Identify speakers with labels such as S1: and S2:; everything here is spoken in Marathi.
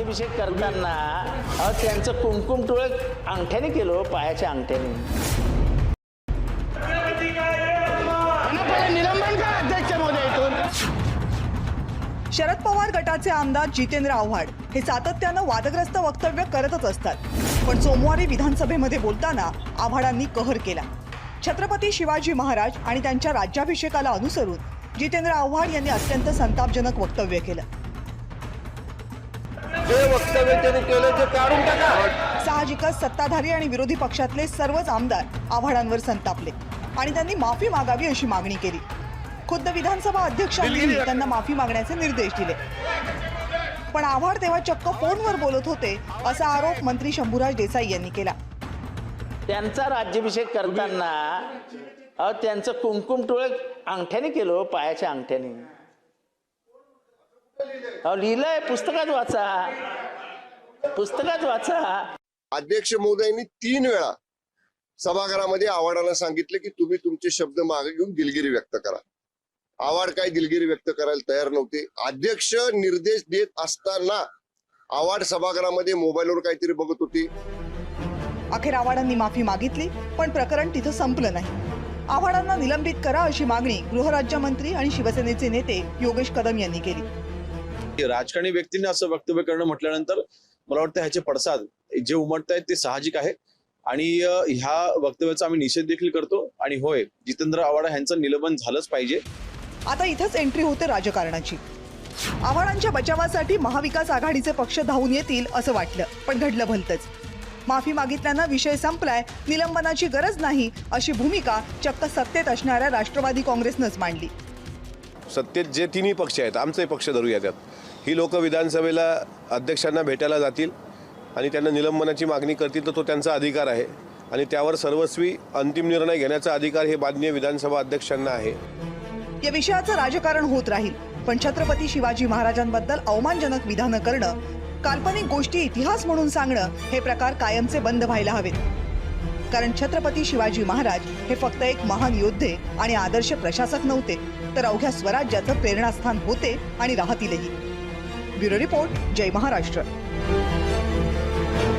S1: राज्याभिषेक करताना त्यांचं कुमकुम टोळ अंगठ्याने केलं, पायाच्या अंगठ्याने.
S2: निलंबन का अध्यक्ष महोदय?
S3: शरद पवार गटाचे आमदार जितेंद्र आव्हाड हे सातत्यानं वादग्रस्त वक्तव्य करतच असतात, पण सोमवारी विधानसभेमध्ये बोलताना आव्हाडांनी कहर केला. छत्रपती शिवाजी महाराज आणि त्यांच्या राज्याभिषेकाला अनुसरून जितेंद्र आव्हाड यांनी अत्यंत संतापजनक वक्तव्य केलं.
S4: जे वक्तव्य त्यांनी केलं ते काढून टाका.
S3: साहजिकच सत्ताधारी आणि विरोधी पक्षातले सर्वच आमदार आव्हाडांवर संतापले आणि त्यांनी माफी मागावी अशी मागणी केली. खुद्द विधानसभा अध्यक्षांनी त्यांना माफी मागण्याचे निर्देश दिले. पण आव्हाड तेव्हा चक्क फोनवर बोलत होते असा आरोप मंत्री शंभूराज देसाई यांनी केला.
S1: त्यांचा राज्याभिषेक करताना त्यांचं कुमकुम टोळ अंगठ्याने केलं, पायाच्या अंगठ्याने. लिहिलंय, पुस्तकात वाचा.
S4: अध्यक्ष महोदयांनी 3 वेळा सभागृहामध्ये आव्हाडांना सांगितलं की तुम्ही तुमचे शब्द मागे घेऊन दिलगिरी व्यक्त करा. आव्हाड काय दिलगिरी व्यक्त करायला तयार नव्हते. अध्यक्ष निर्देश देत असताना आव्हाड सभागृहामध्ये मोबाईलवर काहीतरी बघत होती.
S3: अखेर आव्हाडांनी माफी मागितली, पण प्रकरण तिथं संपलं नाही. आव्हाडांना निलंबित करा अशी मागणी गृहराज्यमंत्री आणि शिवसेनेचे नेते योगेश कदम यांनी केली.
S5: राजकारणी व्यक्तींनी असं वक्तव्य करणं म्हटल्यानंतर मला वाटतं ह्याचे पडसाद जे उमटत आहेत ते साहजिक आहे आणि ह्या वक्तव्याचा आम्ही निषेध देखील करतो. आणि होय, जितेंद्र आव्हाड यांचं निलंबन झालंच पाहिजे.
S3: आता इथंच एंट्री होते राजकारणाची. आव्हाडांच्या बचावासाठी महाविकास आघाडीचे पक्ष धावून येतील असं वाटलं, पण घडलं भलतंच. माफी मागितल्यानं विषय संपलाय, निलंबनाची गरज नाही अशी भूमिका चक्क सत्तेत असणाऱ्या राष्ट्रवादी काँग्रेसनंच मांडली.
S4: सत्तेत जे तिन्ही पक्ष आहेत, आमचे पक्ष धरूया त्यात, ही लोक विधानसभेला अध्यक्षांना भेटायला जातील आणि त्यांना निलंबनाची मागणी करतील तर तो त्यांचा अधिकार आहे आणि त्यावर सर्वस्वी अंतिम निर्णय घेण्याचा अधिकार हे माननीय विधानसभा अध्यक्षांना आहे.
S3: या विषयाचं राजकारण होत राहील, पण छत्रपती शिवाजी महाराजांबद्दल अवमानजनक विधानं करणं, काल्पनिक गोष्टी इतिहास म्हणून सांगणं हे प्रकार कायमचे बंद व्हायला हवेत. कारण छत्रपती शिवाजी महाराज हे फक्त एक महान योद्धे आणि आदर्श प्रशासक नव्हते, तर अवघ्या स्वराज्याचं प्रेरणास्थान होते आणि राहतीलही. ब्युरो रिपोर्ट, जय महाराष्ट्र.